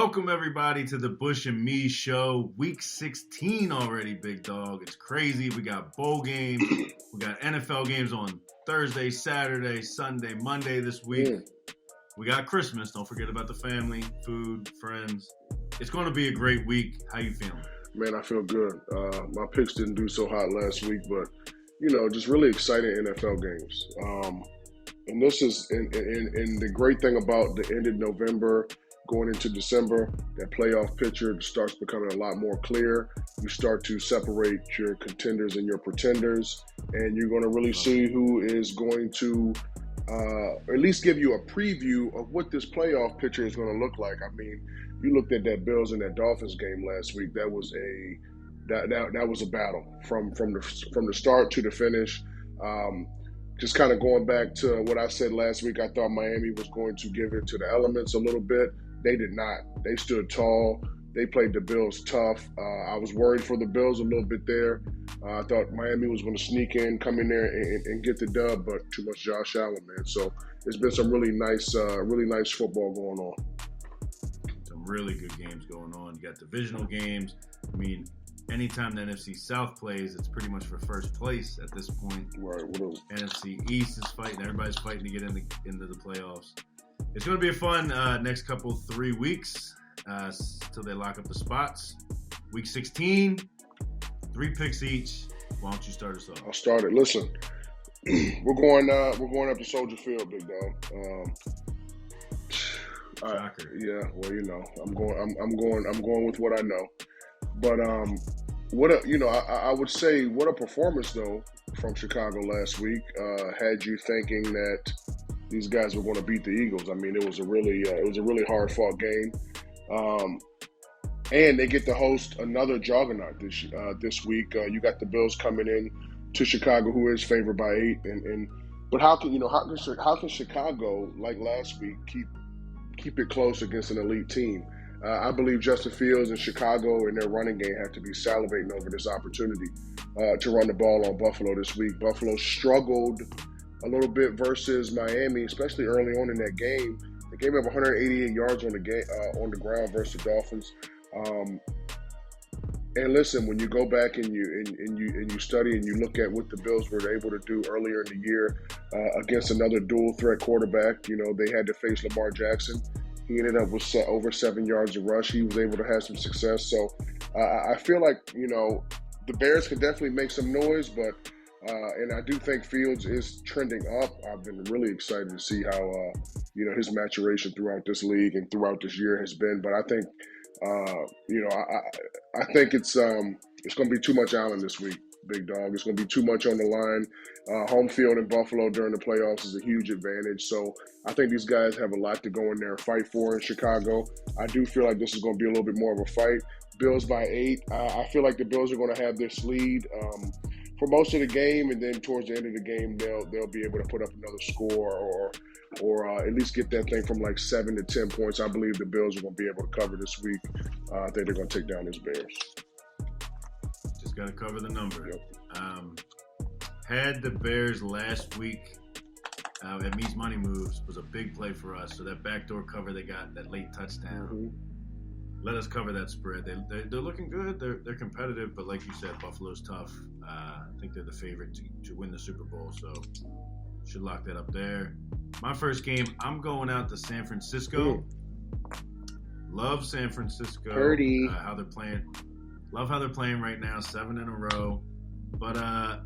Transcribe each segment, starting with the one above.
Welcome, everybody, to the Bush and Me Show. Week 16 already, big dog. It's crazy. We got bowl games. We got NFL games on Thursday, Saturday, Sunday, Monday this week. We got Christmas. Don't forget about the family, food, friends. It's going to be a great week. How you feeling? Man, I feel good. My picks didn't do so hot last week, but, just really exciting NFL games. And this is, and the great thing about the end of November, going into December, that playoff picture starts becoming a lot more clear. You start to separate your contenders and your pretenders, and you're going to really see who is going to at least give you a preview of what this playoff picture is going to look like. I mean, you looked at that Bills and that Dolphins game last week. That was a battle from the start to the finish. Just kind of going back to what I said last week, I thought Miami was going to give it to the elements a little bit. They did not. They stood tall. They played the Bills tough. I was worried for the Bills a little bit there. I thought Miami was going to sneak in, come in there and get the dub, but too much Josh Allen, man. So it's been some really nice football going on. Some really good games going on. You got divisional games. I mean, anytime the NFC South plays, it's pretty much for first place at this point. Right. NFC East is fighting. Everybody's fighting to get into the playoffs. It's going to be a fun next 3 weeks till they lock up the spots. Week 16, 3 picks each. Why don't you start us off? I'll start it. Listen, we're going up to Soldier Field, big dog. Shocker. Yeah. Well, I'm going with what I know. But I would say what a performance though from Chicago last week. Had you thinking that these guys were going to beat the Eagles? I mean, it was a really hard fought game, and they get to host another juggernaut this week. You got the Bills coming in to Chicago, who is favored by 8, but how can Chicago, like last week, keep it close against an elite team? I believe Justin Fields and Chicago and their running game have to be salivating over this opportunity to run the ball on Buffalo this week. Buffalo struggled a little bit versus Miami, especially early on in that game. They gave up 188 yards on the ground versus the Dolphins. And listen, when you go back and you study and you look at what the Bills were able to do earlier in the year against another dual threat quarterback, they had to face Lamar Jackson. He ended up with over 7 yards of rush. He was able to have some success. So I feel like, the Bears can definitely make some noise, but and I do think Fields is trending up. I've been really excited to see how, his maturation throughout this league and throughout this year has been. But I think, I think it's going to be too much Allen this week, big dog. It's going to be too much on the line. Home field in Buffalo during the playoffs is a huge advantage. So I think these guys have a lot to go in there and fight for in Chicago. I do feel like this is going to be a little bit more of a fight. Bills by 8. I feel like the Bills are going to have this lead for most of the game, and then towards the end of the game, they'll be able to put up another score or at least get that thing from like 7 to 10 points. I believe the Bills are going to be able to cover this week. I think they're going to take down these Bears. Just got to cover the number. Yep. Had the Bears last week at Me's Money Moves was a big play for us. So that backdoor cover they got, that late touchdown. Mm-hmm. Let us cover that spread. They're looking good. They're competitive, but like you said, Buffalo's tough. I think they're the favorite to win the Super Bowl, so should lock that up there. My first game, I'm going out to San Francisco. Love San Francisco. How they're playing. Love how they're playing right now, 7 in a row. But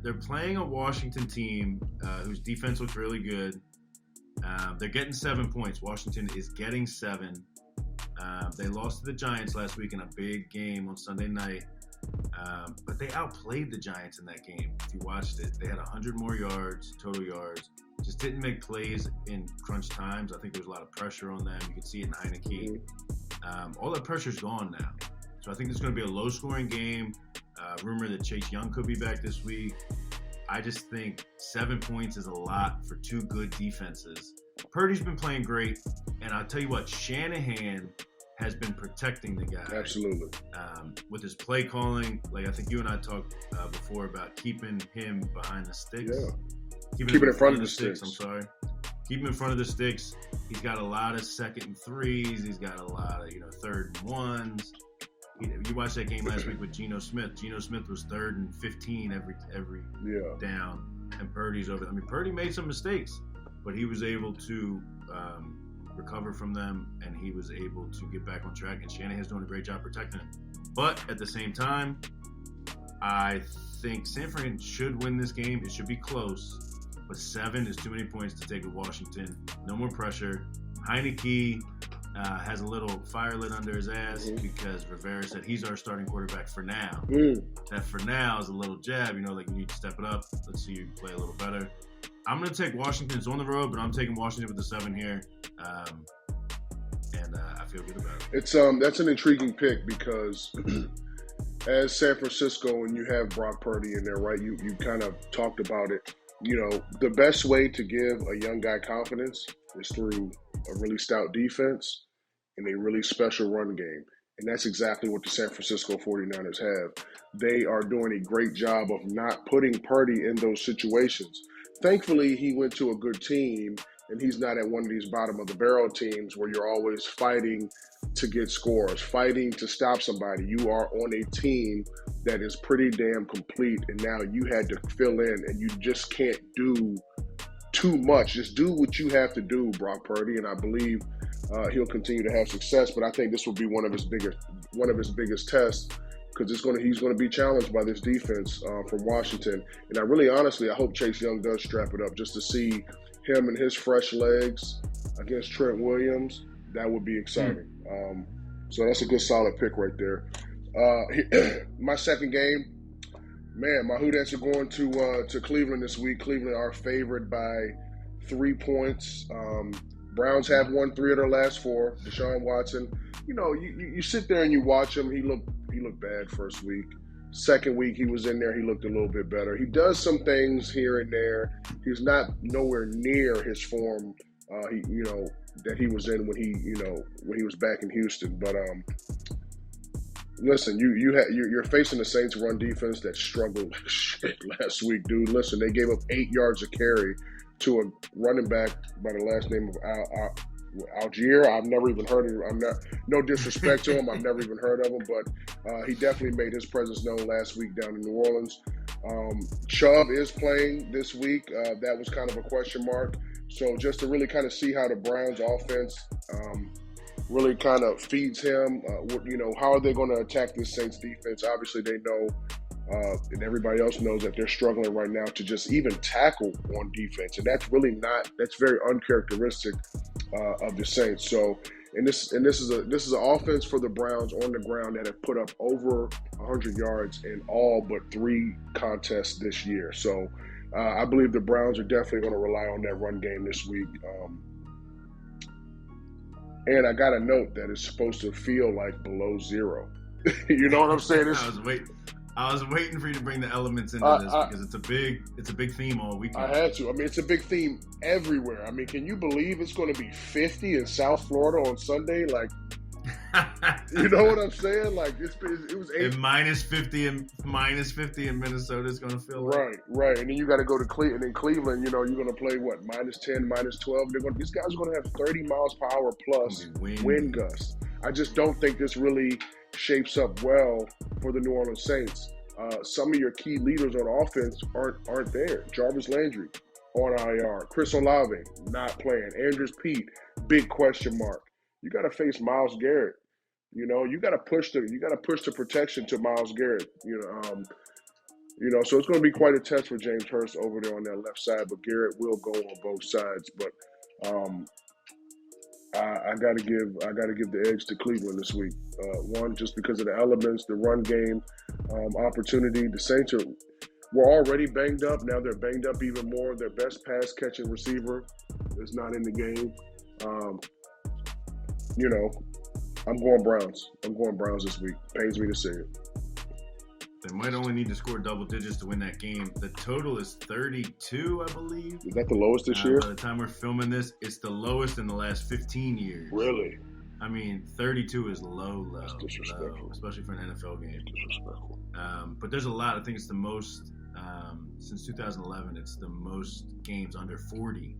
they're playing a Washington team whose defense looks really good. They're getting 7 points. Washington is getting 7. They lost to the Giants last week in a big game on Sunday night, but they outplayed the Giants in that game. If you watched it, they had 100 more yards, total yards. Just didn't make plays in crunch times. I think there was a lot of pressure on them. You could see it in Heineke. All that pressure's gone now. So I think it's going to be a low-scoring game. Rumor that Chase Young could be back this week. I just think 7 points is a lot for 2 good defenses. Purdy's been playing great, and I'll tell you what, Shanahan has been protecting the guy. Absolutely. With his play calling, like I think you and I talked before about keeping him behind the sticks. Yeah. Keeping in front of the sticks. I'm sorry. keep him in front of the sticks. He's got a lot of second and threes. He's got a lot of third and ones. You watched that game last week with Geno Smith. Geno Smith was 3rd and 15 every down, and Purdy's over. I mean, Purdy made some mistakes, but he was able to recover from them, and he was able to get back on track. And Shanahan's doing a great job protecting him. But at the same time, I think San Fran should win this game. It should be close, but 7 is too many points to take with Washington. No more pressure. Heineke has a little fire lit under his ass because Rivera said he's our starting quarterback for now. That for now is a little jab, like you need to step it up. Let's see you play a little better. I'm going to take Washington. It's on the road, but I'm taking Washington with the 7 here. And I feel good about it. That's an intriguing pick because as San Francisco, and you have Brock Purdy in there, right? You kind of talked about it. The best way to give a young guy confidence is through a really stout defense and a really special run game. And that's exactly what the San Francisco 49ers have. They are doing a great job of not putting Purdy in those situations. Thankfully, he went to a good team, and he's not at one of these bottom-of-the-barrel teams where you're always fighting to get scores, fighting to stop somebody. You are on a team that is pretty damn complete, and now you had to fill in, and you just can't do too much. Just do what you have to do, Brock Purdy, and I believe he'll continue to have success. But I think this will be one of his biggest tests because he's going to be challenged by this defense from Washington. And I hope Chase Young does strap it up just to see him and his fresh legs against Trent Williams. That would be exciting. So that's a good solid pick right there. My second game. Man, my Houdettes are going to Cleveland this week. Cleveland are favored by 3 points. Browns have won 3 of their last 4. Deshaun Watson, you sit there and you watch him. He looked bad first week. Second week he was in there. He looked a little bit better. He does some things here and there. He's not nowhere near his form. That he was in when he was back in Houston. But listen, you're facing the Saints run defense that struggled like shit last week, dude. Listen, they gave up 8 yards a carry to a running back by the last name of Algier. I've never even heard of him. No disrespect to him. I've never even heard of him, but he definitely made his presence known last week down in New Orleans. Chubb is playing this week. That was kind of a question mark. So just to really kind of see how the Browns offense really kind of feeds him, how are they going to attack this Saints defense? Obviously, they know, and everybody else knows that they're struggling right now to just even tackle on defense, and that's very uncharacteristic of the Saints. So, and this is an offense for the Browns on the ground that have put up over 100 yards in all but 3 contests this year. So. I believe the Browns are definitely going to rely on that run game this week. And I got a note that it's supposed to feel like below 0. You know what I'm saying? I was waiting for you to bring the elements into this because it's a big theme all weekend. I had to. I mean, it's a big theme everywhere. I mean, can you believe it's going to be 50 in South Florida on Sunday? Like, you know what I'm saying? Like it was 8. And minus 50 in Minnesota is going to feel like. Right. And then you got to go to Cleveland. In Cleveland, you're going to play what, minus 10, minus 12. These guys are going to have 30 miles per hour plus wind gusts. I just don't think this really shapes up well for the New Orleans Saints. Some of your key leaders on offense aren't there. Jarvis Landry on IR. Chris Olave not playing. Andrews Pete, big question mark. You got to face Myles Garrett. You got to push the protection to Myles Garrett. So it's going to be quite a test for James Hurst over there on that left side. But Garrett will go on both sides. But I got to give the edge to Cleveland this week. One, just because of the elements, the run game opportunity. The Saints were already banged up. Now they're banged up even more. Their best pass catching receiver is not in the game. I'm going Browns. I'm going Browns this week. Pains me to say it. They might only need to score double digits to win that game. The total is 32, I believe. Is that the lowest this year? By the time we're filming this, it's the lowest in the last 15 years. Really? I mean, 32 is low. That's disrespectful. Low, especially for an NFL game. That's disrespectful. But there's a lot. I think it's the most, since 2011, it's the most games under 40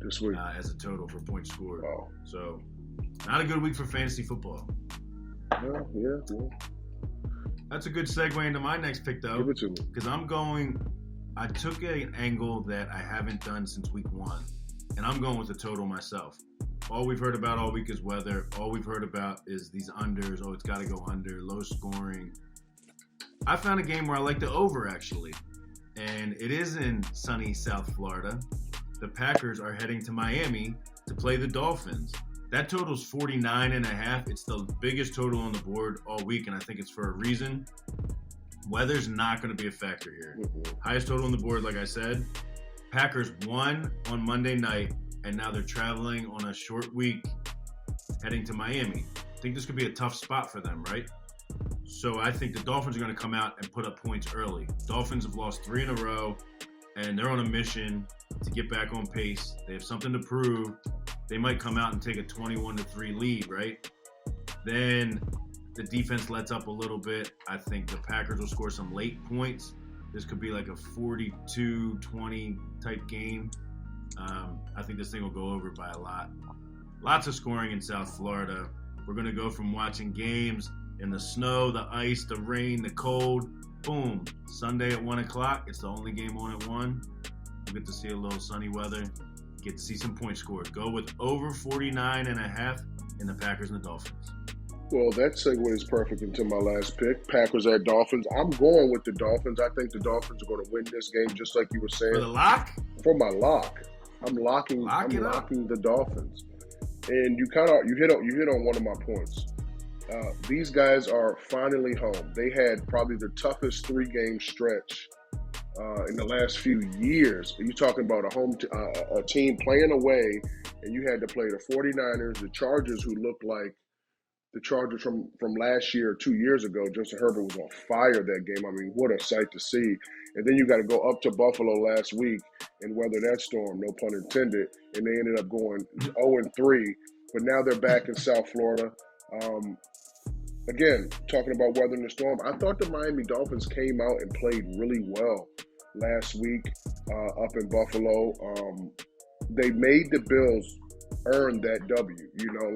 this week as a total for points scored. Wow. So, not a good week for fantasy football. Yeah. That's a good segue into my next pick, though. Give it to me. Because I took an angle that I haven't done since week 1, and I'm going with the total myself. All we've heard about all week is weather. All we've heard about is these unders. Oh, it's got to go under, low scoring. I found a game where I like the over, actually. And it is in sunny South Florida. The Packers are heading to Miami to play the Dolphins. That total's 49.5. It's the biggest total on the board all week, and I think it's for a reason. Weather's not going to be a factor here. Mm-hmm. Highest total on the board, like I said. Packers won on Monday night, and now they're traveling on a short week heading to Miami. I think this could be a tough spot for them, right? So I think the Dolphins are going to come out and put up points early. Dolphins have lost 3 in a row, and they're on a mission to get back on pace. They have something to prove. They might come out and take a 21-3 lead, right? Then the defense lets up a little bit. I think the Packers will score some late points. This could be like a 42-20 type game. I think this thing will go over by a lot. Lots of scoring in South Florida. We're going to go from watching games in the snow, the ice, the rain, the cold. Boom. Sunday at 1 o'clock. It's the only game on at 1. We'll get to see a little sunny weather. Get to see some points scored. Go with over 49.5 in the Packers and the Dolphins. Well, that segues perfect into my last pick. Packers at Dolphins. I'm going with the Dolphins. I think the Dolphins are going to win this game, just like you were saying. For the lock? For my lock. I'm locking the Dolphins. And you hit on one of my points. These guys are finally home. They had probably the toughest 3-game stretch in the last few years. You're talking about a team playing away, and you had to play the 49ers, the Chargers, who looked like the Chargers from last year or 2 years ago. Justin Herbert was on fire that game. I mean, what a sight to see. And then you got to go up to Buffalo last week and weather that storm, no pun intended, and they ended up going 0-3. But now they're back in South Florida. Again, talking about weathering the storm, I thought the Miami Dolphins came out and played really well last week up in Buffalo. They made the Bills earn that W.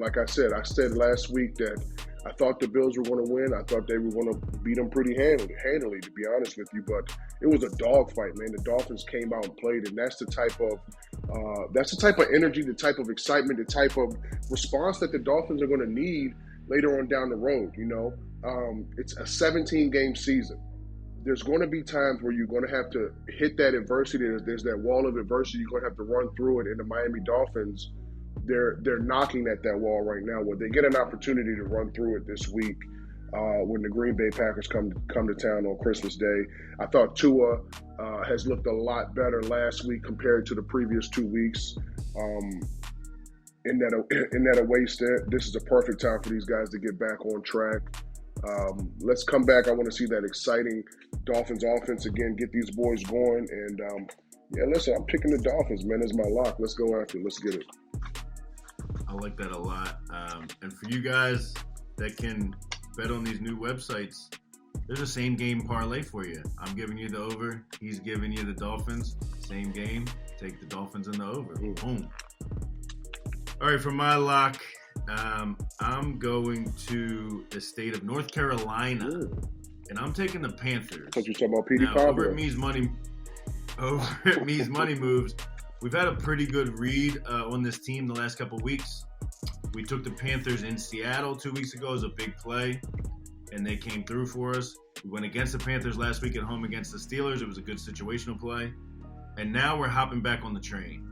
Like I said last week that I thought the Bills were going to win. I thought they were going to beat them pretty handily, to be honest with you. But it was a dogfight, man. The Dolphins came out and played, and that's the type of energy, the type of excitement, the type of response that the Dolphins are going to need later on down the road. It's a 17-game season. There's going to be times where you're going to have to hit that adversity. There's that wall of adversity. You're going to have to run through it. And the Miami Dolphins, they're knocking at that wall right now. Where they get an opportunity to run through it this week when the Green Bay Packers come to town on Christmas Day. I thought Tua has looked a lot better last week compared to the previous 2 weeks. In that away stint, this is a perfect time for these guys to get back on track. Let's come back. I want to see that exciting Dolphins offense again, get these boys going. And, listen, I'm picking the Dolphins, man, as my lock. Let's go after it. Let's get it. I like that a lot. And for you guys that can bet on these new websites, there's a same game parlay for you. I'm giving you the over. He's giving you the Dolphins. Same game. Take the Dolphins and the over. Boom. All right, for my lock, I'm going to the state of North Carolina, and I'm taking the Panthers. I thought you were talking about Petey Now, over at Mee's Money Moves, we've had a pretty good read on this team the last couple weeks. We took the Panthers in Seattle 2 weeks ago as a big play, and they came through for us. We went against the Panthers last week at home against the Steelers. It was a good situational play. And now we're hopping back on the train.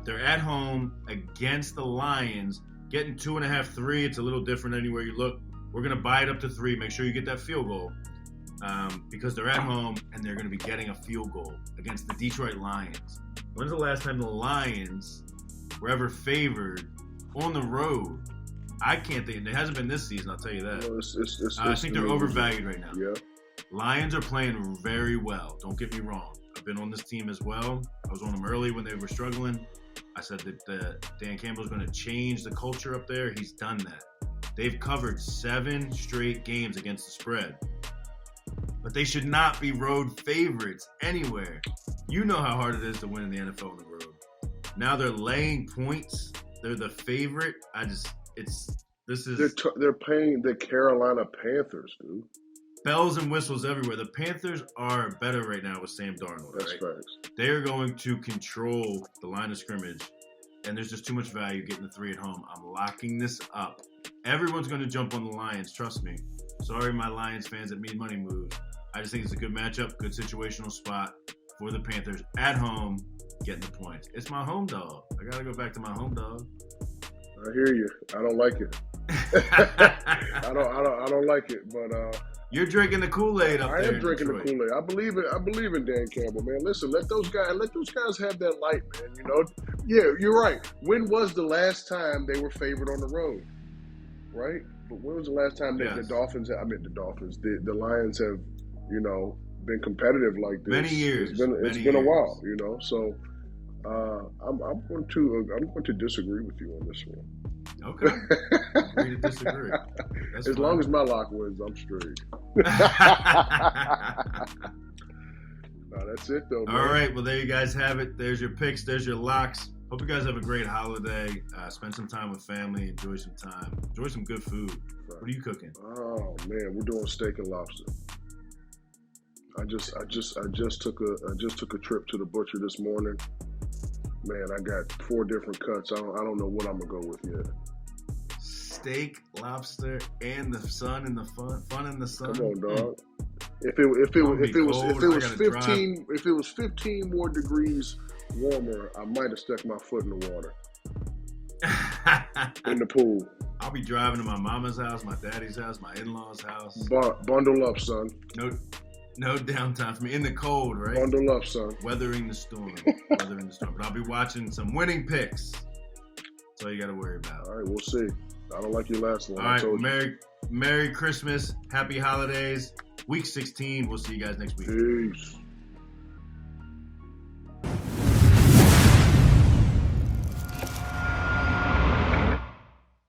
They're at home against the Lions, getting 2.5, 3. It's a little different anywhere you look. We're going to buy it up to 3. Make sure you get that field goal because they're at home and they're going to be getting a field goal against the Detroit Lions. When's the last time the Lions were ever favored on the road? I can't think. It hasn't been this season, I'll tell you that. Well, I think they're overvalued right now. Yeah. Lions are playing very well. Don't get me wrong. I've been on this team as well. I was on them early when they were struggling. I said that Dan Campbell's going to change the culture up there. He's done that. They've covered 7 straight games against the spread. But they should not be road favorites anywhere. You know how hard it is to win in the NFL on the road. Now they're laying points. They're the favorite. They're paying the Carolina Panthers, dude. Bells and whistles everywhere. The Panthers are better right now with Sam Darnold. That's right? facts. They are going to control the line of scrimmage, and there's just too much value getting the 3 at home. I'm locking this up. Everyone's going to jump on the Lions, trust me. Sorry, my Lions fans that made money moves. I just think it's a good matchup, good situational spot for the Panthers at home, getting the points. It's my home dog. I got to go back to my home dog. I hear you. I don't like it. I don't like it, but you're drinking the Kool-Aid up there. I am drinking the Kool-Aid. I believe in Dan Campbell, man. Listen, let those guys have that light, man. You know, yeah, you're right. When was the last time they were favored on the road? Right? But when was the last time the Dolphins? The Lions have, you know, been competitive like this. Many years. It's been a while, you know. So I'm going to disagree with you on this one. Okay. Agree to disagree. That's as long as my lock wins, I'm straight. That's it, though, man. All right. Well, there you guys have it. There's your picks. There's your locks. Hope you guys have a great holiday. Spend some time with family. Enjoy some time. Enjoy some good food. Right. What are you cooking? Oh, man. We're doing steak and lobster. I just took a trip to the butcher this morning. Man, I got 4 different cuts. I don't know what I'm gonna go with yet. Steak, lobster, and the sun and the fun in the sun. Come on, dog. If it was 15 more degrees warmer, I might have stuck my foot in the water. In the pool. I'll be driving to my mama's house, my daddy's house, my in-laws' house. Bundle up, son. No downtime for me. In the cold, right? Bundle up, son. Weathering the storm. But I'll be watching some winning picks. That's all you got to worry about. All right, we'll see. I don't like your last one. All right, Merry Christmas. Happy holidays. Week 16. We'll see you guys next week. Peace.